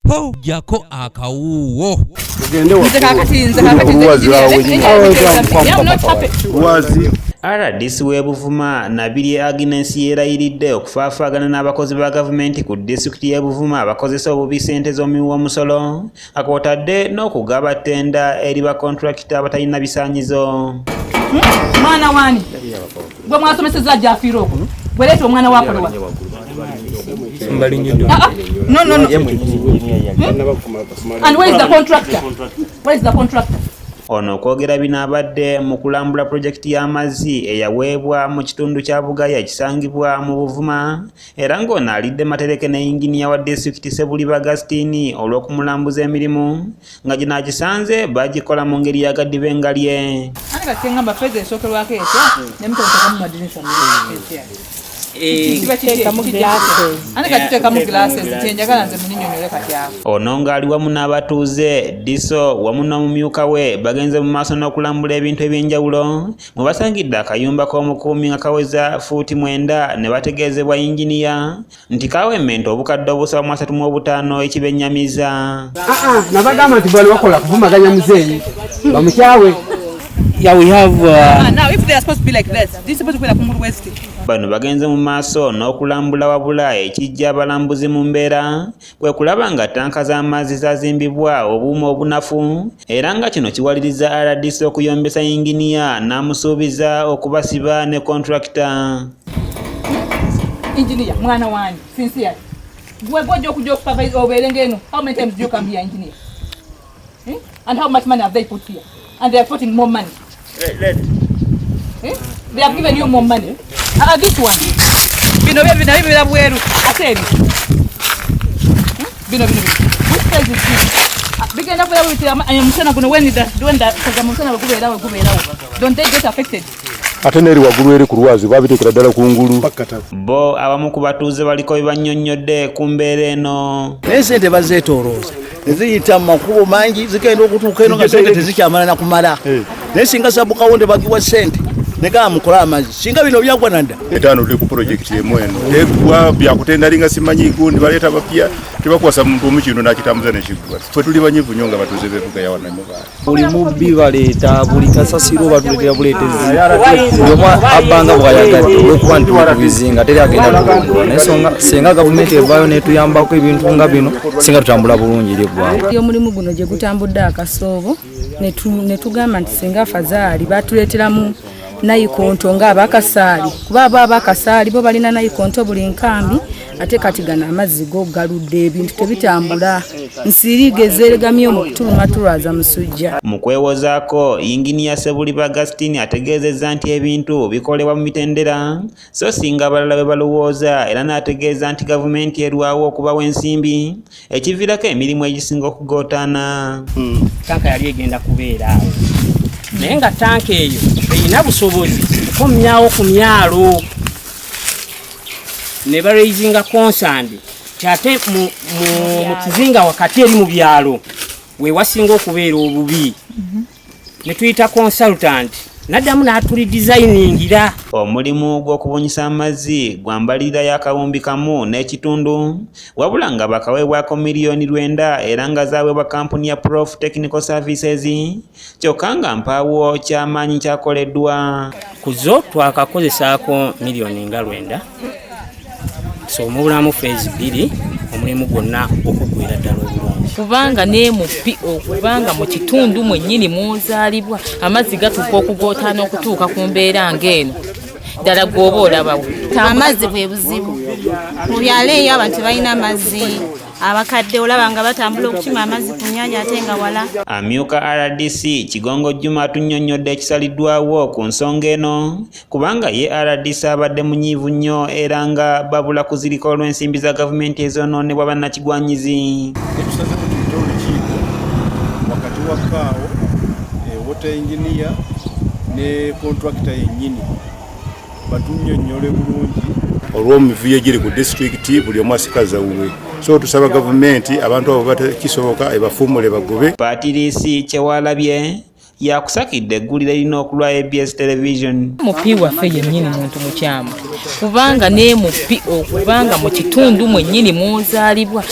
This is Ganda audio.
po jako akawuwo. RDC w'Ebuvuma Nabirye Agnes yeerayiridde okufaafaagana n'abakozi ba gavumenti ku disitulikiti y'e Buvuma abakozesa obubi ssente z'omuwiwoomusolo akootadde n'okugaba ttenda eri bakontulakita abatalina bisaanyizo. Mwana wani gwe mwasomeseza ajja afiira okwo bweleeta omwana waakolowa no. And where is the contractor? Where is the contractor? Ono okwogera binaabadde mu kulambula pulojekiti y'amazzi eyaweebwa mu kitundu kya Bugaya ekisangibwa mu Buvuma era ng'ono alidde matereke ne yinginiya wa disitulikiti Ssebuliba Agustine olw'okumulambuza emirimu nga gino agisanze bagikola mu ngeri ya gaddibenga lye. Ono ng'ali wamu n'abatuuze Diso wamu n'omumyuka we bagenze mu maaso n'okulambula ebintu ebyenjawulo mwe basangidde akayumba k'omukuumi nga kaweza fuuti 9 ne bategeezebwa yinginiya nti kawemmenta obukadde obusaba 35 ekibennyamiza. Nabagamba nti bali wakola kuvumaganya muzeeyi bamukyawe. Yeah, we have now if they are supposed to be like this is supposed to be like Kumuru West. Bano bagenze mu maaso n'okulambula wabula ekijja abalambuzi mu mbeera kwe kulaba nga tanka z'amazzi zazimbibwa obuuma obunafu era nga kino kiwaliriza RDC okuyombesa yinginiya n'amusuubiza okubasiba ne contractor. Engineer mwana wani sincere gwe gojja okujja supervise obeere ngeno how many times do you come here engineer and how much money have they put here and they are putting more money. They have given you more money. This one. Bino bweru. Ateri. Bino. Which size is this? Bigenda kwa witi amusana kuno when that kaza musana bakuberawo. Don't they get affected? Ateneri wagulu eri kulwazi babitekera ddala ku ngulu. Bo abamu ku batuuze baliko bibanyonnyodde ku mbeera eno. N'esente bazeetoolooza eziyita mu makubo mangi zigenda okutuuka eno nga sente tezikyamala na kumala. Naye singa Sabukawo bagiwa ssente nega mukola amazzi singa bino byagwa nanda etano tuli ku project emu eno tegwa byakutenda linga simanyi gundi baleeta bapya tebakwasa muntu omukino n'akitamuza nekigwa ffe tuli banyivu nnyo nga batuuze beetuga yawana mubala buli mubbi baleeta buli kasasiro batuleetera buleetezi buli omu abbanga bwayagadde olw'okuba nti tubizinga teri agenda kuwugula naye senga gavumenti evaayo netuyambako ebintu nga bino singa tutambula bulungi eri eggwanga. Omulimu guno gye gutambudde akasoobo ne tugamba nti singa Fazaali batuleeteramu nayikonto nga abakasaali kuba abakasaali bo balina nayikonto buli nkambi ate kati gana amazzi go galudde ebintu tebitambula nsiriige ezeegamye mu kutuluma tulwaza musujja. Mu kwewozaako yinginiya Ssebuliba Agustine ategeezezza nti ebintu bikolebwa mu mitendera so singa abalala bwe balowooza era n'ategeeza nti gavumenti erwawo okubawa ensimbi ekiviirako emirimu egisinga okugootaana. Tanka yali egenda kubeera awo naye nga tanka eyo erina busobozi okomyawo ku myalo ne baraisinga concerned kyate mu kizinga wakati eri mu byalo we wasinga okubeera obubi ne tuyita consultant naddamu n'atuli designingira. Omulimu gw'okubunyisa amazzi gwambalirira y'akawumbi kamu n'ekitundu wabula nga bakaweebwako miliyoni 9 era nga zaweebwa kampuni ya Prof Technical Services kyokka nga mpaawo ky'amaanyi kyakoleddwa. Ku zo twakakozesaako miliyoni nga 9 so omubulamu phase 2 omulimu gwonna okuggwera ddala obulungi. Kubanga nemupi okubanga mu kitundu mwennyini mwozaalibwa amazzi gatuuka okugootaana okutuuka ku mbeera ng'eno ddala gwoba olabawo. Amazzi bwe buzibu mu byalo eyo abantu balina amazzi abakadde olaba nga batambula okukima amazzi ku nnyanja ate nga wala. Amyuka RDC Kigongo Juma atunnyonnyodde ekisaliddwawo ku nsonga eno kubanga ye RDC abadde munyiivu nnyo era nga babula kuzirika olw'ensimbi za gavumenti ezoonoonebwa bannakigwanyizi. Tusaze kutuyita olukiiko wakati wa kaawo wota engineer ne contractor yennyini batunnyonnyole bulungi olw'omuvuyo egiri ku disitulikiti buli omu asikaza wuwe so tusaba gavumenti abantu abo batakisoboka ebafuumule bagobe. Patrice Kyewalabye yakusakidde eggulire erina okulwa ABS television. Mupi waffe yennyini muntu mukyamu kubanga nemupi okubanga mu kitundu mwennyini mwozaalibwa